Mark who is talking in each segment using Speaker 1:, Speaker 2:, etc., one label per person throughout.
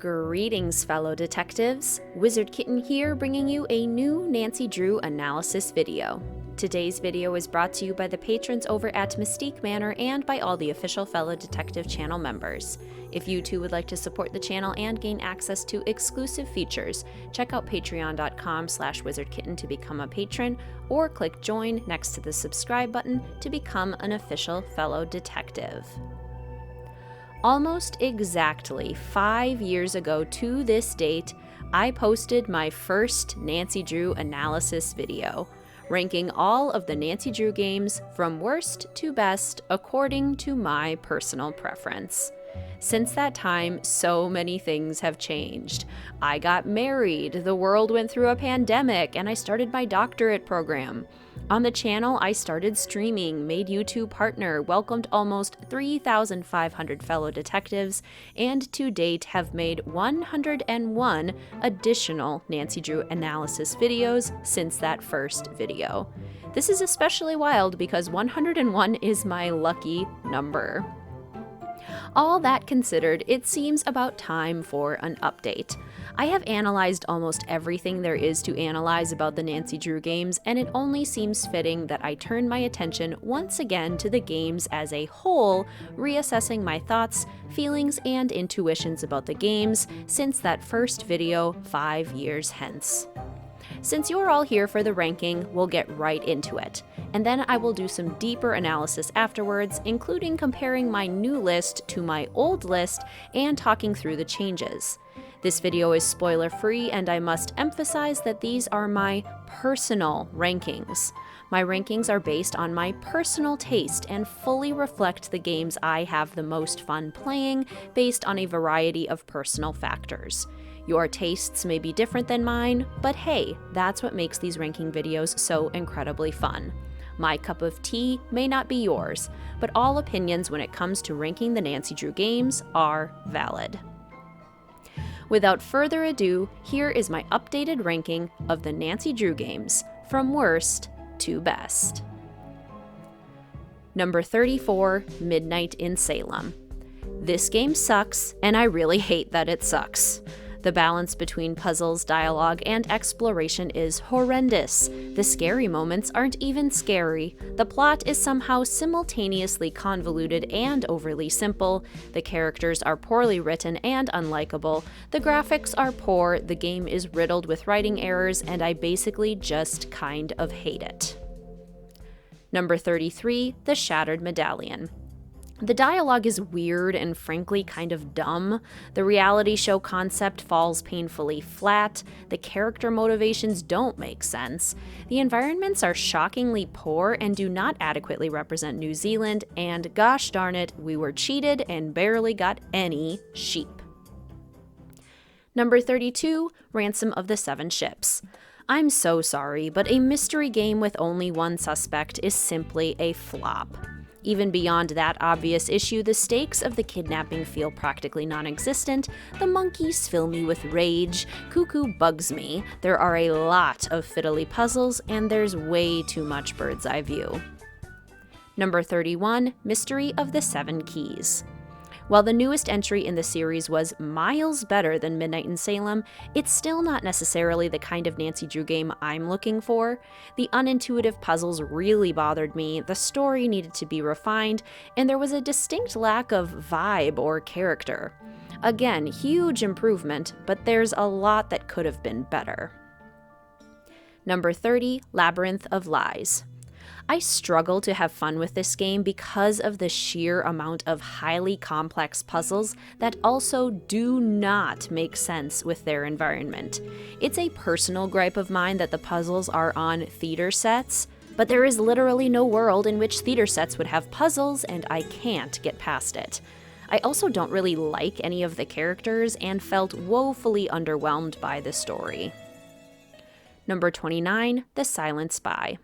Speaker 1: Greetings, fellow detectives. Wizard Kitten here, bringing you a new Nancy Drew analysis video. Today's video is brought to you by the patrons over at Mystique Manor and by all the official Fellow Detective channel members. If you too would like to support the channel and gain access to exclusive features, check out patreon.com/wizardkitten to become a patron, or click join next to the subscribe button to become an official Fellow Detective. Almost exactly 5 years ago to this date, I posted my first Nancy Drew analysis video, ranking all of the Nancy Drew games from worst to best according to my personal preference. Since that time, so many things have changed. I got married, the world went through a pandemic, and I started my doctorate program. On the channel, I started streaming, made YouTube partner, welcomed almost 3,500 fellow detectives, and to date have made 101 additional Nancy Drew analysis videos since that first video. This is especially wild because 101 is my lucky number. All that considered, it seems about time for an update. I have analyzed almost everything there is to analyze about the Nancy Drew games, and it only seems fitting that I turn my attention once again to the games as a whole, reassessing my thoughts, feelings, and intuitions about the games since that first video 5 years hence. Since you're all here for the ranking, we'll get right into it, and then I will do some deeper analysis afterwards, including comparing my new list to my old list and talking through the changes. This video is spoiler-free, and I must emphasize that these are my personal rankings. My rankings are based on my personal taste and fully reflect the games I have the most fun playing based on a variety of personal factors. Your tastes may be different than mine, but hey, that's what makes these ranking videos so incredibly fun. My cup of tea may not be yours, but all opinions when it comes to ranking the Nancy Drew games are valid. Without further ado, here is my updated ranking of the Nancy Drew games, from worst to best. Number 34, Midnight in Salem. This game sucks, and I really hate that it sucks. The balance between puzzles, dialogue, and exploration is horrendous. The scary moments aren't even scary. The plot is somehow simultaneously convoluted and overly simple. The characters are poorly written and unlikable. The graphics are poor, the game is riddled with writing errors, and I basically just kind of hate it. Number 33, The Shattered Medallion. The dialogue is weird and frankly kind of dumb. The reality show concept falls painfully flat. The character motivations don't make sense. The environments are shockingly poor and do not adequately represent New Zealand, and gosh darn it, we were cheated and barely got any sheep. Number 32, Ransom of the Seven Ships. I'm so sorry, but a mystery game with only one suspect is simply a flop. Even beyond that obvious issue, the stakes of the kidnapping feel practically non-existent, the monkeys fill me with rage, Cuckoo bugs me, there are a lot of fiddly puzzles, and there's way too much bird's eye view. Number 31, Mystery of the Seven Keys. While the newest entry in the series was miles better than Midnight in Salem, it's still not necessarily the kind of Nancy Drew game I'm looking for. The unintuitive puzzles really bothered me, the story needed to be refined, and there was a distinct lack of vibe or character. Again, huge improvement, but there's a lot that could have been better. Number 30, Labyrinth of Lies. I struggle to have fun with this game because of the sheer amount of highly complex puzzles that also do not make sense with their environment. It's a personal gripe of mine that the puzzles are on theater sets, but there is literally no world in which theater sets would have puzzles, and I can't get past it. I also don't really like any of the characters and felt woefully underwhelmed by the story. Number 29, The Silent Spy.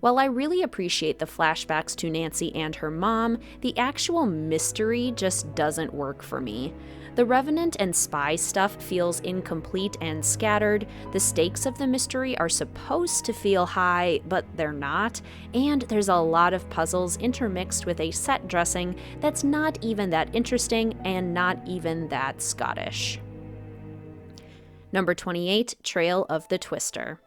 Speaker 1: While I really appreciate the flashbacks to Nancy and her mom, the actual mystery just doesn't work for me. The Revenant and spy stuff feels incomplete and scattered, the stakes of the mystery are supposed to feel high, but they're not, and there's a lot of puzzles intermixed with a set dressing that's not even that interesting and not even that Scottish. Number 28, Trail of the Twister.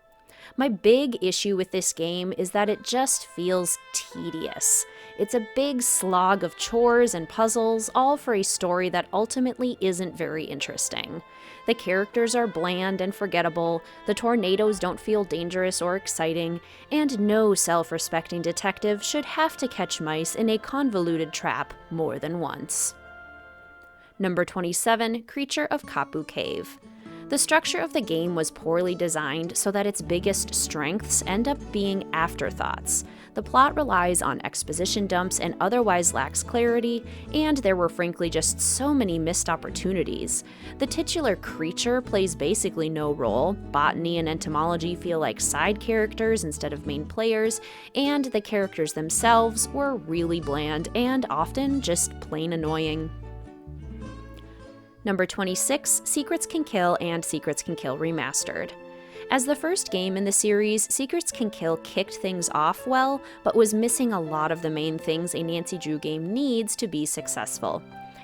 Speaker 1: My big issue with this game is that it just feels tedious. It's a big slog of chores and puzzles, all for a story that ultimately isn't very interesting. The characters are bland and forgettable, the tornadoes don't feel dangerous or exciting, and no self-respecting detective should have to catch mice in a convoluted trap more than once. Number 27, Creature of Kapu Cave. The structure of the game was poorly designed so that its biggest strengths end up being afterthoughts. The plot relies on exposition dumps and otherwise lacks clarity, and there were frankly just so many missed opportunities. The titular creature plays basically no role, botany and entomology feel like side characters instead of main players, and the characters themselves were really bland and often just plain annoying. Number 26, Secrets Can Kill and Secrets Can Kill Remastered. As the first game in the series, Secrets Can Kill kicked things off well, but was missing a lot of the main things a Nancy Drew game needs to be successful.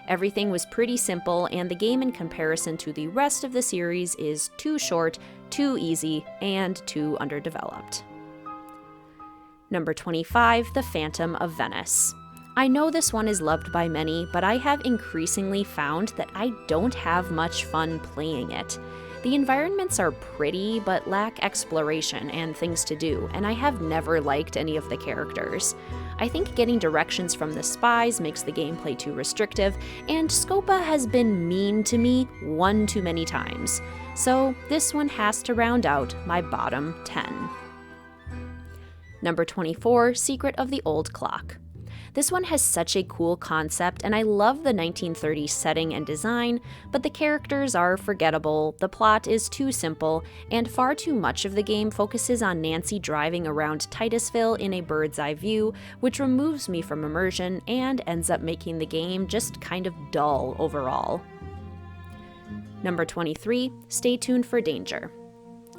Speaker 1: Everything was pretty simple, and the game in comparison to the rest of the series is too short, too easy, and too underdeveloped. Number 25, The Phantom of Venice. I know this one is loved by many, but I have increasingly found that I don't have much fun playing it. The environments are pretty, but lack exploration and things to do, and I have never liked any of the characters. I think getting directions from the spies makes the gameplay too restrictive, and Scopa has been mean to me one too many times. So this one has to round out my bottom 10. Number 24, Secret of the Old Clock. This one has such a cool concept, and I love the 1930s setting and design, but the characters are forgettable, the plot is too simple, and far too much of the game focuses on Nancy driving around Titusville in a bird's eye view, which removes me from immersion and ends up making the game just kind of dull overall. Number 23, Stay Tuned for Danger.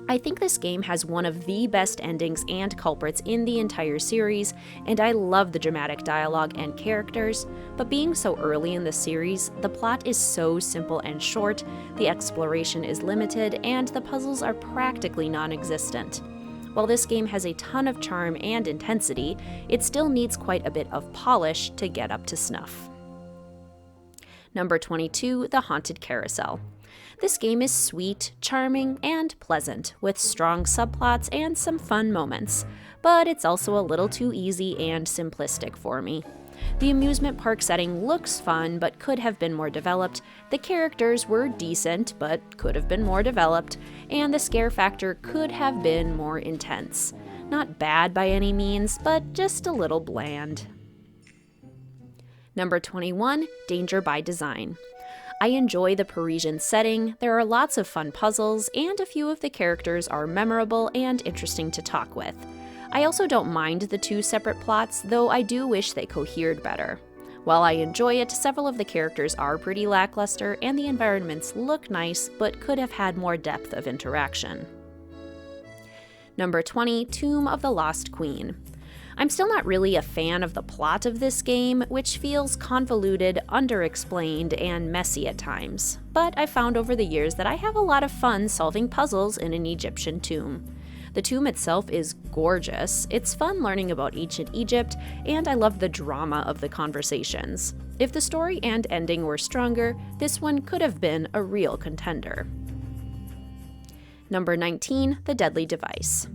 Speaker 1: I think this game has one of the best endings and culprits in the entire series, and I love the dramatic dialogue and characters, but being so early in the series, the plot is so simple and short, the exploration is limited, and the puzzles are practically non-existent. While this game has a ton of charm and intensity, it still needs quite a bit of polish to get up to snuff. Number 22, The Haunted Carousel. This game is sweet, charming, and pleasant, with strong subplots and some fun moments, but it's also a little too easy and simplistic for me. The amusement park setting looks fun, but could have been more developed, the characters were decent, but could have been more developed, and the scare factor could have been more intense. Not bad by any means, but just a little bland. Number 21, Danger by Design. I enjoy the Parisian setting, there are lots of fun puzzles, and a few of the characters are memorable and interesting to talk with. I also don't mind the two separate plots, though I do wish they cohered better. While I enjoy it, several of the characters are pretty lackluster, and the environments look nice, but could have had more depth of interaction. Number 20, Tomb of the Lost Queen. I'm still not really a fan of the plot of this game, which feels convoluted, underexplained, and messy at times. But I found over the years that I have a lot of fun solving puzzles in an Egyptian tomb. The tomb itself is gorgeous, it's fun learning about ancient Egypt, and I love the drama of the conversations. If the story and ending were stronger, this one could have been a real contender. Number 19, The Deadly Device.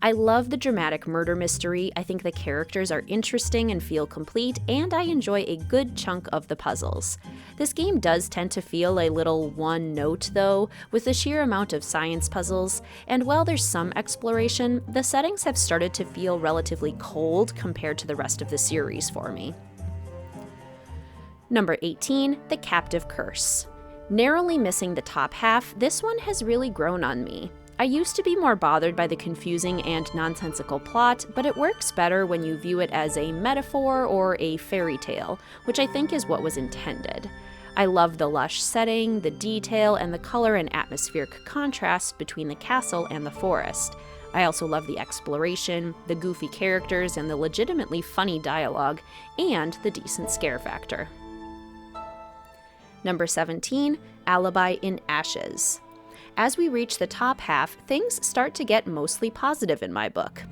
Speaker 1: I love the dramatic murder mystery, I think the characters are interesting and feel complete, and I enjoy a good chunk of the puzzles. This game does tend to feel a little one-note though, with the sheer amount of science puzzles, and while there's some exploration, the settings have started to feel relatively cold compared to the rest of the series for me. Number 18, The Captive Curse. Narrowly missing the top half, this one has really grown on me. I used to be more bothered by the confusing and nonsensical plot, but it works better when you view it as a metaphor or a fairy tale, which I think is what was intended. I love the lush setting, the detail, and the color and atmospheric contrast between the castle and the forest. I also love the exploration, the goofy characters, and the legitimately funny dialogue, and the decent scare factor. Number 17, Alibi in Ashes. As we reach the top half, things start to get mostly positive in my book.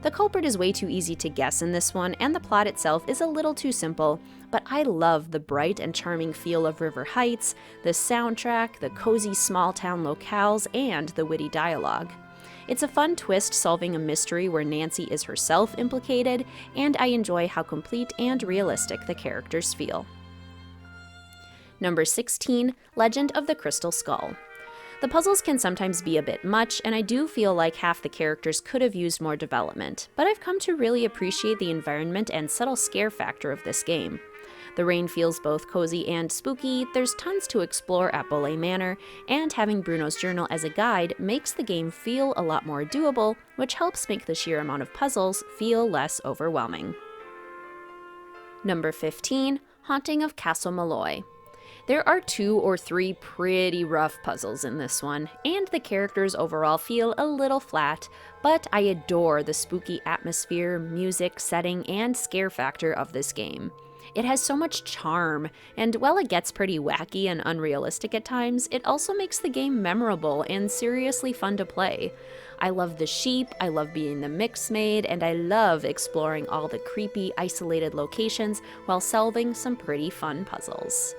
Speaker 1: The culprit is way too easy to guess in this one, and the plot itself is a little too simple, but I love the bright and charming feel of River Heights, the soundtrack, the cozy small-town locales, and the witty dialogue. It's a fun twist solving a mystery where Nancy is herself implicated, and I enjoy how complete and realistic the characters feel. Number 16, Legend of the Crystal Skull. The puzzles can sometimes be a bit much, and I do feel like half the characters could have used more development, but I've come to really appreciate the environment and subtle scare factor of this game. The rain feels both cozy and spooky, there's tons to explore at Bollet Manor, and having Bruno's journal as a guide makes the game feel a lot more doable, which helps make the sheer amount of puzzles feel less overwhelming. Number 15, Haunting of Castle Malloy. There are 2 or 3 pretty rough puzzles in this one, and the characters overall feel a little flat, but I adore the spooky atmosphere, music, setting, and scare factor of this game. It has so much charm, and while it gets pretty wacky and unrealistic at times, it also makes the game memorable and seriously fun to play. I love the sheep, I love being the mix maid, and I love exploring all the creepy, isolated locations while solving some pretty fun puzzles.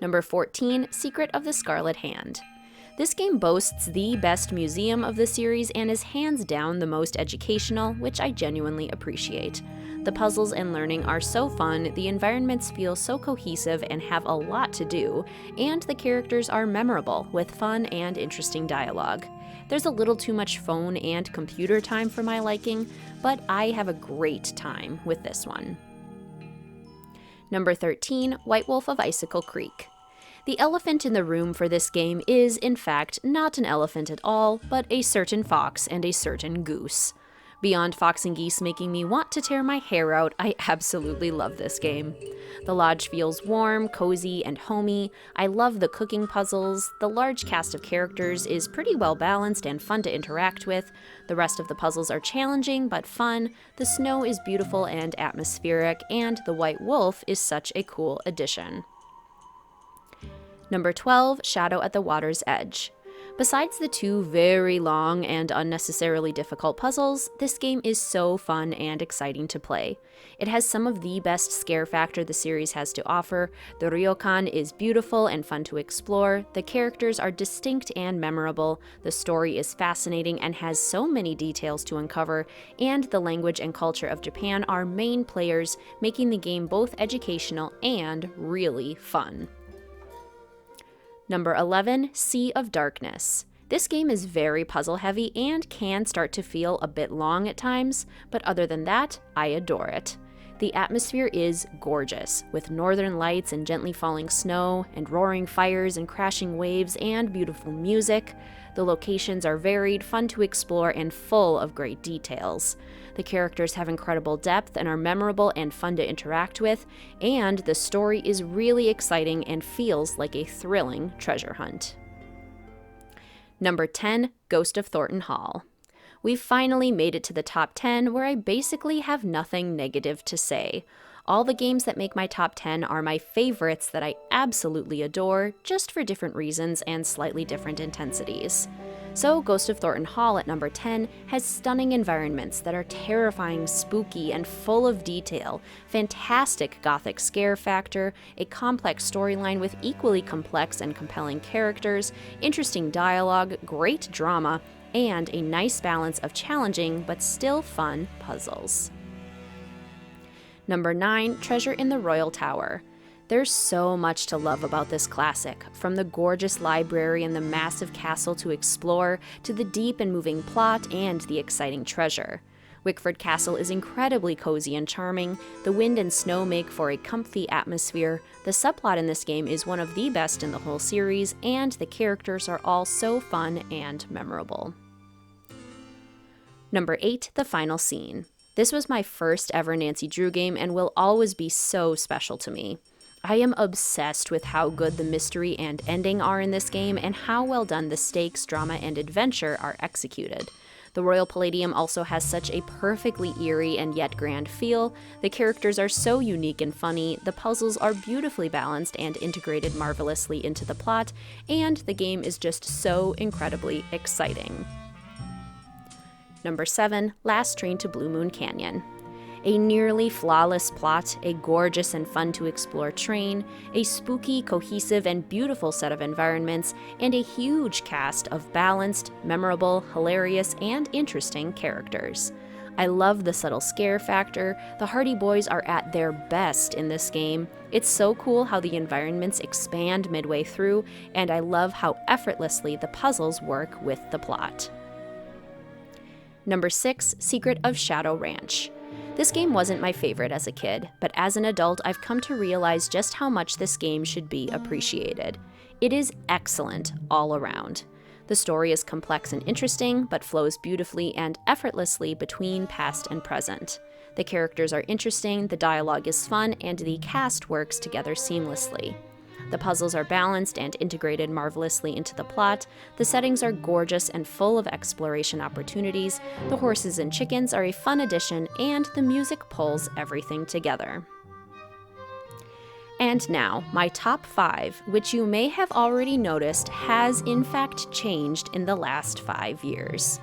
Speaker 1: Number 14, Secret of the Scarlet Hand. This game boasts the best museum of the series and is hands down the most educational, which I genuinely appreciate. The puzzles and learning are so fun, the environments feel so cohesive and have a lot to do, and the characters are memorable with fun and interesting dialogue. There's a little too much phone and computer time for my liking, but I have a great time with this one. Number 13, White Wolf of Icicle Creek. The elephant in the room for this game is, in fact, not an elephant at all, but a certain fox and a certain goose. Beyond fox and geese making me want to tear my hair out, I absolutely love this game. The lodge feels warm, cozy, and homey. I love the cooking puzzles. The large cast of characters is pretty well balanced and fun to interact with. The rest of the puzzles are challenging but fun. The snow is beautiful and atmospheric, and the white wolf is such a cool addition. Number 12, Shadow at the Water's Edge. Besides the 2 very long and unnecessarily difficult puzzles, this game is so fun and exciting to play. It has some of the best scare factor the series has to offer, the ryokan is beautiful and fun to explore, the characters are distinct and memorable, the story is fascinating and has so many details to uncover, and the language and culture of Japan are main players, making the game both educational and really fun. Number 11, Sea of Darkness. This game is very puzzle heavy and can start to feel a bit long at times, but other than that, I adore it. The atmosphere is gorgeous, with northern lights and gently falling snow, and roaring fires and crashing waves and beautiful music. The locations are varied, fun to explore, and full of great details. The characters have incredible depth and are memorable and fun to interact with, and the story is really exciting and feels like a thrilling treasure hunt. Number 10, Ghost of Thornton Hall. We've finally made it to the top 10, where I basically have nothing negative to say. All the games that make my top 10 are my favorites that I absolutely adore, just for different reasons and slightly different intensities. So Ghost of Thornton Hall at number 10 has stunning environments that are terrifying, spooky, and full of detail, fantastic gothic scare factor, a complex storyline with equally complex and compelling characters, interesting dialogue, great drama, and a nice balance of challenging but still fun puzzles. Number 9, Treasure in the Royal Tower. There's so much to love about this classic, from the gorgeous library and the massive castle to explore, to the deep and moving plot and the exciting treasure. Wickford Castle is incredibly cozy and charming, the wind and snow make for a comfy atmosphere, the subplot in this game is one of the best in the whole series, and the characters are all so fun and memorable. Number 8, The Final Scene. This was my first ever Nancy Drew game and will always be so special to me. I am obsessed with how good the mystery and ending are in this game and how well done the stakes, drama, and adventure are executed. The Royal Palladium also has such a perfectly eerie and yet grand feel. The characters are so unique and funny, the puzzles are beautifully balanced and integrated marvelously into the plot, and the game is just so incredibly exciting. Number 7, Last Train to Blue Moon Canyon. A nearly flawless plot, a gorgeous and fun to explore train, a spooky, cohesive, and beautiful set of environments, and a huge cast of balanced, memorable, hilarious, and interesting characters. I love the subtle scare factor. The Hardy Boys are at their best in this game. It's so cool how the environments expand midway through, and I love how effortlessly the puzzles work with the plot. Number 6, Secret of Shadow Ranch. This game wasn't my favorite as a kid, but as an adult, I've come to realize just how much this game should be appreciated. It is excellent all around. The story is complex and interesting, but flows beautifully and effortlessly between past and present. The characters are interesting, the dialogue is fun, and the cast works together seamlessly. The puzzles are balanced and integrated marvelously into the plot, the settings are gorgeous and full of exploration opportunities, the horses and chickens are a fun addition, and the music pulls everything together. And now, my top 5, which you may have already noticed has in fact changed in the last 5 years.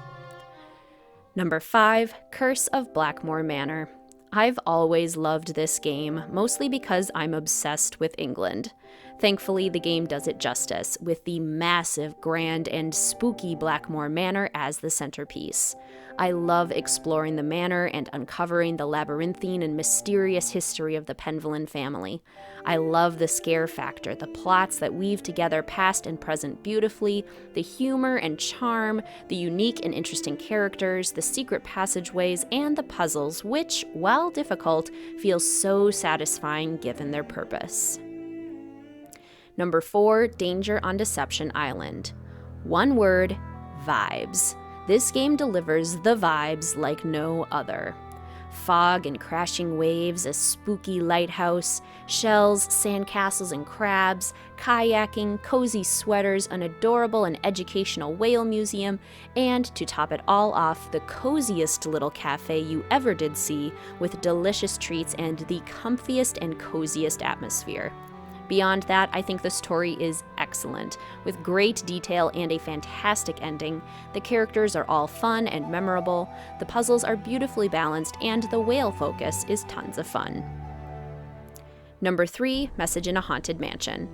Speaker 1: Number 5, Curse of Blackmore Manor. I've always loved this game, mostly because I'm obsessed with England. Thankfully, the game does it justice, with the massive, grand, and spooky Blackmore Manor as the centerpiece. I love exploring the manor and uncovering the labyrinthine and mysterious history of the Penvillin family. I love the scare factor, the plots that weave together past and present beautifully, the humor and charm, the unique and interesting characters, the secret passageways, and the puzzles, which, while difficult, feel so satisfying given their purpose. Number 4, Danger on Deception Island. One word, vibes. This game delivers the vibes like no other. Fog and crashing waves, a spooky lighthouse, shells, sandcastles and crabs, kayaking, cozy sweaters, an adorable and educational whale museum, and to top it all off, the coziest little cafe you ever did see, with delicious treats and the comfiest and coziest atmosphere. Beyond that, I think the story is excellent, with great detail and a fantastic ending. The characters are all fun and memorable, the puzzles are beautifully balanced, and the whale focus is tons of fun. Number 3, Message in a Haunted Mansion.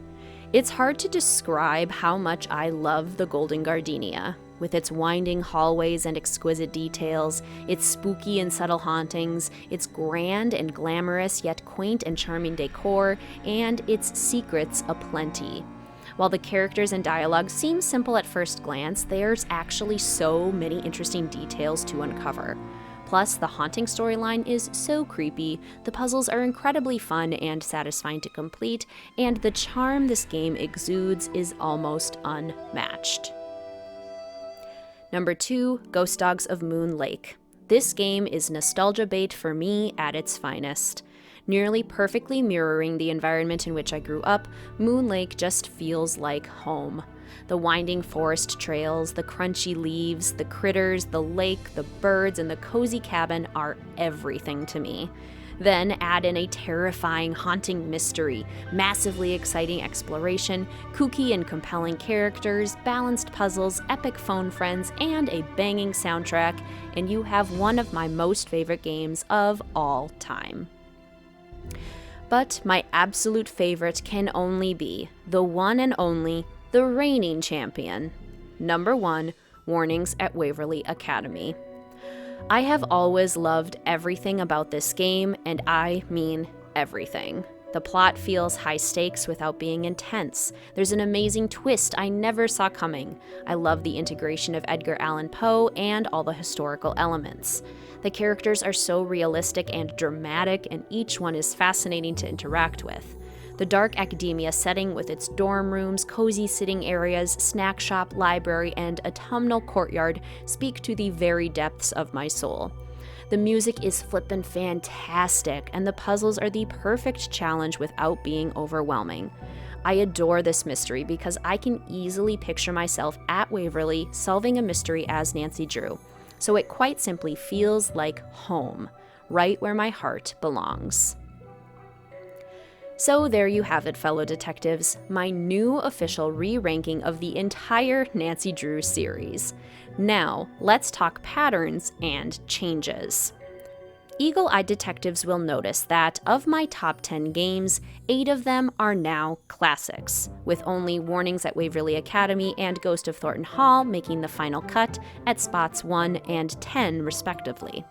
Speaker 1: It's hard to describe how much I love the Golden Gardenia. With its winding hallways and exquisite details, its spooky and subtle hauntings, its grand and glamorous yet quaint and charming decor, and its secrets aplenty. While the characters and dialogue seem simple at first glance, there's actually so many interesting details to uncover. Plus, the haunting storyline is so creepy, the puzzles are incredibly fun and satisfying to complete, and the charm this game exudes is almost unmatched. Number 2, Ghost Dogs of Moon Lake. This game is nostalgia bait for me at its finest. Nearly perfectly mirroring the environment in which I grew up, Moon Lake just feels like home. The winding forest trails, the crunchy leaves, the critters, the lake, the birds, and the cozy cabin are everything to me. Then add in a terrifying, haunting mystery, massively exciting exploration, kooky and compelling characters, balanced puzzles, epic phone friends, and a banging soundtrack, and you have one of my most favorite games of all time. But my absolute favorite can only be the one and only, the reigning champion. Number 1, Warnings at Waverly Academy. I have always loved everything about this game, and I mean everything. The plot feels high stakes without being intense. There's an amazing twist I never saw coming. I love the integration of Edgar Allan Poe and all the historical elements. The characters are so realistic and dramatic, and each one is fascinating to interact with. The dark academia setting with its dorm rooms, cozy sitting areas, snack shop, library, and autumnal courtyard speak to the very depths of my soul. The music is flippin' fantastic, and the puzzles are the perfect challenge without being overwhelming. I adore this mystery because I can easily picture myself at Waverly solving a mystery as Nancy Drew. so it quite simply feels like home, right where my heart belongs. So there you have it, fellow detectives, my new official re-ranking of the entire Nancy Drew series. Now, let's talk patterns and changes. Eagle-eyed detectives will notice that of my top 10 games, 8 of them are now classics, with only Warnings at Waverly Academy and Ghost of Thornton Hall making the final cut at spots 1 and 10 respectively.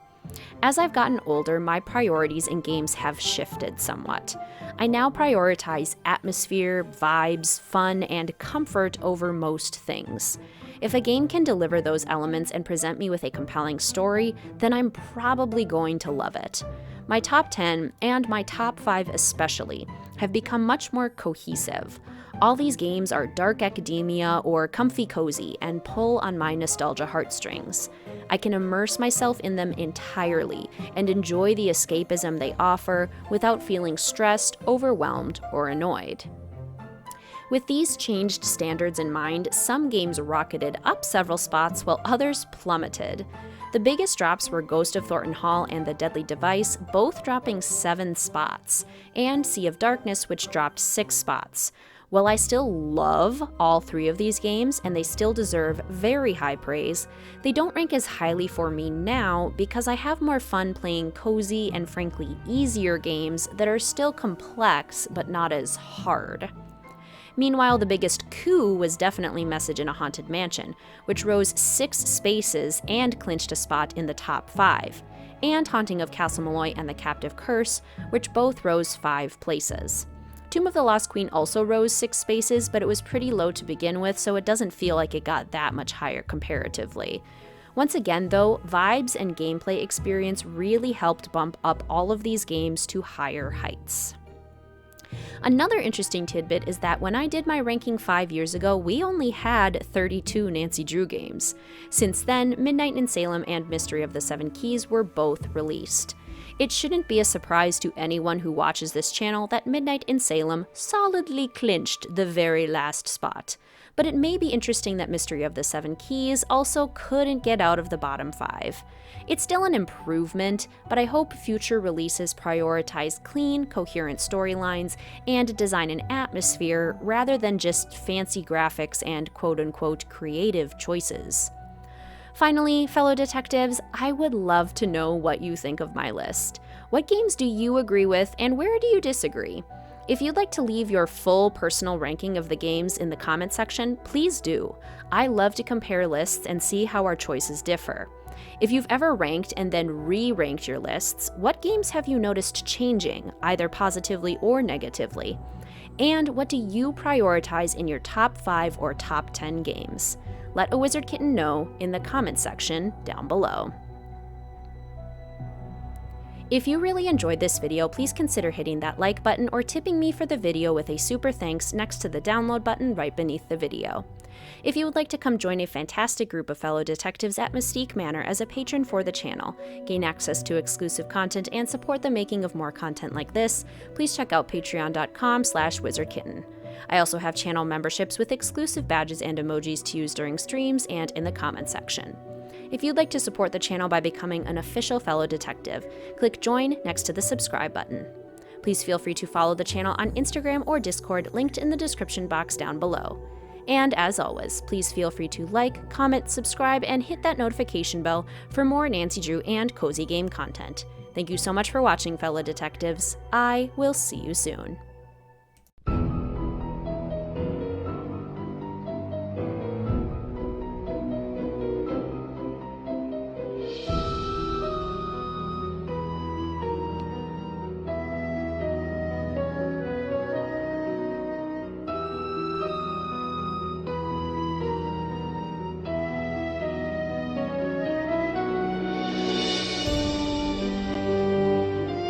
Speaker 1: As I've gotten older, my priorities in games have shifted somewhat. I now prioritize atmosphere, vibes, fun, and comfort over most things. If a game can deliver those elements and present me with a compelling story, then I'm probably going to love it. My top 10, and my top 5 especially, have become much more cohesive. All these games are dark academia or comfy cozy and pull on my nostalgia heartstrings. I can immerse myself in them entirely and enjoy the escapism they offer without feeling stressed, overwhelmed, or annoyed. With these changed standards in mind, some games rocketed up several spots while others plummeted. The biggest drops were Ghost of Thornton Hall and The Deadly Device, both dropping 7 spots, and Sea of Darkness, which dropped 6 spots. While I still love all 3 of these games, and they still deserve very high praise, they don't rank as highly for me now because I have more fun playing cozy and frankly easier games that are still complex but not as hard. Meanwhile, the biggest coup was definitely Message in a Haunted Mansion, which rose 6 spaces and clinched a spot in the top 5, and Haunting of Castle Malloy and The Captive Curse, which both rose 5 places. Tomb of the Lost Queen also rose 6 spaces, but it was pretty low to begin with, so it doesn't feel like it got that much higher comparatively. Once again, though, vibes and gameplay experience really helped bump up all of these games to higher heights. Another interesting tidbit is that when I did my ranking 5 years ago, we only had 32 Nancy Drew games. Since then, Midnight in Salem and Mystery of the Seven Keys were both released. It shouldn't be a surprise to anyone who watches this channel that Midnight in Salem solidly clinched the very last spot. But it may be interesting that Mystery of the Seven Keys also couldn't get out of the bottom 5. It's still an improvement, but I hope future releases prioritize clean, coherent storylines and design an atmosphere rather than just fancy graphics and quote-unquote creative choices. Finally, fellow detectives, I would love to know what you think of my list. What games do you agree with, and where do you disagree? If you'd like to leave your full personal ranking of the games in the comment section, please do. I love to compare lists and see how our choices differ. If you've ever ranked and then re-ranked your lists, what games have you noticed changing, either positively or negatively? And what do you prioritize in your top 5 or top 10 games? Let a Wizard Kitten know in the comment section down below. If you really enjoyed this video, please consider hitting that like button or tipping me for the video with a super thanks next to the download button right beneath the video. If you would like to come join a fantastic group of fellow detectives at Mystique Manor as a patron for the channel, gain access to exclusive content, and support the making of more content like this, please check out patreon.com/wizardkitten. I also have channel memberships with exclusive badges and emojis to use during streams and in the comment section. If you'd like to support the channel by becoming an official fellow detective, click join next to the subscribe button. Please feel free to follow the channel on Instagram or Discord linked in the description box down below. And as always, please feel free to like, comment, subscribe, and hit that notification bell for more Nancy Drew and Cozy Game content. Thank you so much for watching, fellow detectives. I will see you soon.